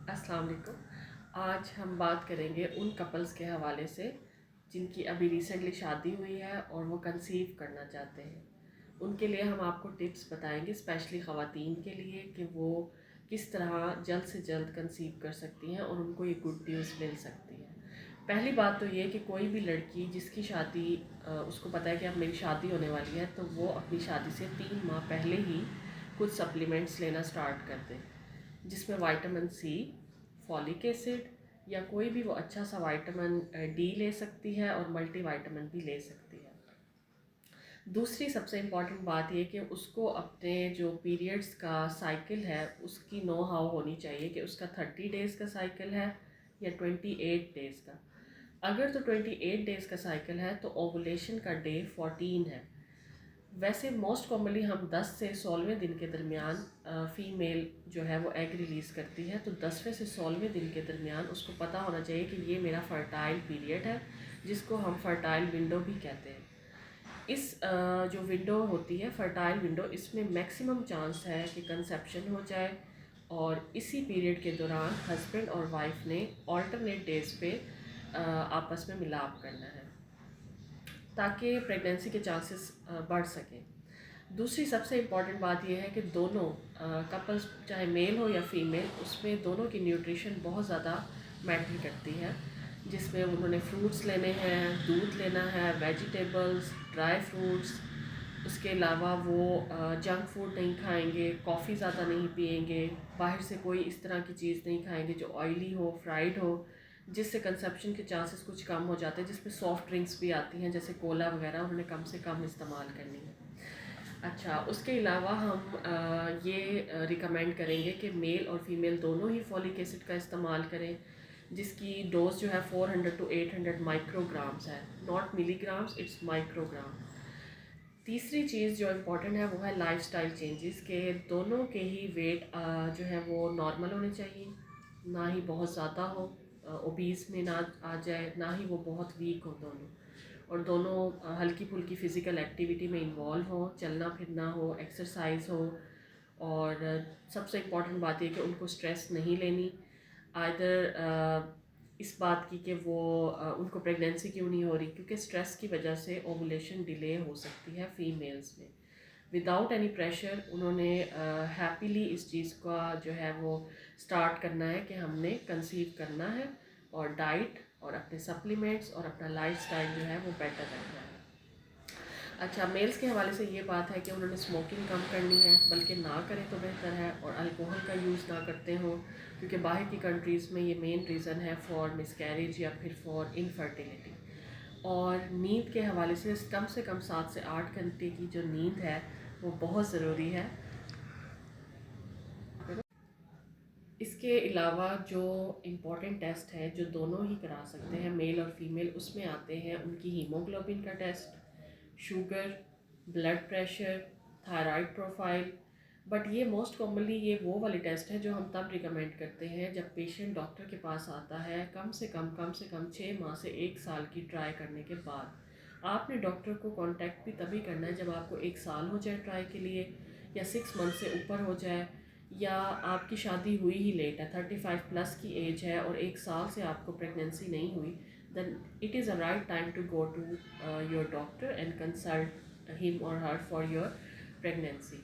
अस्सलाम वालेकुम। आज हम बात करेंगे उन कपल्स के हवाले से जिनकी अभी रिसेंटली शादी हुई है और वो कंसीव करना चाहते हैं। उनके लिए हम आपको टिप्स बताएंगे, स्पेशली ख़वातीन के लिए, कि वो किस तरह जल्द से जल्द कंसीव कर सकती हैं और उनको ये गुड न्यूज़ मिल सकती है। पहली बात तो ये कि कोई भी लड़की जिसकी शादी उसको पता है कि अब मेरी शादी होने वाली है, तो वो अपनी शादी से 3 माह पहले ही कुछ सप्लीमेंट्स लेना स्टार्ट कर दे, जिसमें विटामिन सी, फॉलिक एसिड या कोई भी वो अच्छा सा विटामिन डी ले सकती है और मल्टी विटामिन भी ले सकती है। दूसरी सबसे इम्पॉर्टेंट बात ये कि उसको अपने जो पीरियड्स का साइकिल है उसकी नो हाउ होनी चाहिए कि उसका 30 डेज़ का साइकिल है या 28 डेज़ का। अगर तो 28 डेज़ का साइकिल है तो ओवुलेशन का डे 14 है। वैसे मोस्ट कॉमनली हम 10 से 16वें दिन के दरमियान फ़ीमेल जो है वो एग रिलीज़ करती है, तो 10वें से 16वें दिन के दरमियान उसको पता होना चाहिए कि ये मेरा फ़र्टाइल पीरियड है, जिसको हम फ़र्टाइल विंडो भी कहते हैं। इस जो विंडो होती है फ़र्टाइल विंडो, इसमें मैक्सिमम चांस है कि कंसेप्शन हो जाए, और इसी पीरियड के दौरान हस्बैंड और वाइफ ने ऑल्टरनेट डेज़ पे आपस में मिलाप करना है ताकि प्रेगनेंसी के चांसेस बढ़ सकें। दूसरी सबसे इम्पॉर्टेंट बात यह है कि दोनों कपल्स, चाहे मेल हो या फीमेल, उसमें दोनों की न्यूट्रिशन बहुत ज़्यादा मैटर करती है, जिसमें उन्होंने फ्रूट्स लेने हैं, दूध लेना है, वेजिटेबल्स, ड्राई फ्रूट्स। उसके अलावा वो जंक फूड नहीं खाएंगे, कॉफ़ी ज़्यादा नहीं पिएंगे, बाहर से कोई इस तरह की चीज़ नहीं खाएंगे जो ऑयली हो, फ्राइड हो, जिससे कंसेप्शन के चांसेस कुछ कम हो जाते हैं। जिसमें सॉफ्ट ड्रिंक्स भी आती हैं जैसे कोला वगैरह, उन्होंने कम से कम इस्तेमाल करनी है। अच्छा, उसके अलावा हम ये रिकमेंड करेंगे कि मेल और फीमेल दोनों ही फॉलिक एसिड का इस्तेमाल करें, जिसकी डोज जो है 400 टू 800 माइक्रोग्राम्स है, नॉट मिलीग्राम्स, इट्स माइक्रोग्राम। तीसरी चीज़ जो इम्पोर्टेंट है वो है लाइफस्टाइल चेंजेस, के दोनों के ही वेट जो है वो नॉर्मल होने चाहिए, ना ही बहुत ज़्यादा हो, ओबीस में ना आ जाए, ना ही वो बहुत वीक हो दोनों। और दोनों हल्की फुल्की फ़िज़िकल एक्टिविटी में इन्वॉल्व हो, चलना फिरना हो, एक्सरसाइज हो। और सबसे इम्पॉर्टेंट बात यह कि उनको स्ट्रेस नहीं लेनी, आइदर इस बात की कि वो उनको प्रेगनेंसी क्यों नहीं हो रही, क्योंकि स्ट्रेस की वजह से ओवुलेशन डिले हो सकती है फीमेल्स में। विदाउट एनी प्रेशर उन्होंने हैप्पीली इस चीज़ का जो है वो स्टार्ट करना है कि हमने कंसीव करना है, और डाइट और अपने सप्लीमेंट्स और अपना लाइफस्टाइल जो है वो बेटर रखना है। अच्छा, मेल्स के हवाले से ये बात है कि उन्होंने स्मोकिंग कम करनी है, बल्कि ना करें तो बेहतर है, और अल्कोहल का यूज़ ना करते हों, क्योंकि बाहर की कंट्रीज़ में ये मेन रीज़न है फॉर मिसकैरेज या फिर फॉर इनफर्टिलिटी। और नींद के हवाले से कम 7 से 8 घंटे की जो नींद है वो बहुत ज़रूरी है। इसके अलावा जो इम्पॉर्टेंट टेस्ट है जो दोनों ही करा सकते हैं, मेल और फीमेल, उसमें आते हैं उनकी हीमोग्लोबिन का test, sugar, blood pressure, thyroid profile. But ये मोस्ट कॉमनली ये वो वाले टेस्ट है जो हम तब रिकमेंड करते हैं जब पेशेंट डॉक्टर के पास आता है कम से कम 6 माह से 1 साल की ट्राई करने के बाद। आपने डॉक्टर को कांटेक्ट भी तभी करना है जब आपको 1 साल हो जाए ट्राई के लिए, या 6 मंथ से ऊपर हो जाए, या आपकी शादी हुई ही लेट है, 35+ की एज है और 1 साल से आपको प्रेगनेंसी नहीं हुई, then it is a right time to go to your doctor and consult him or her for your pregnancy.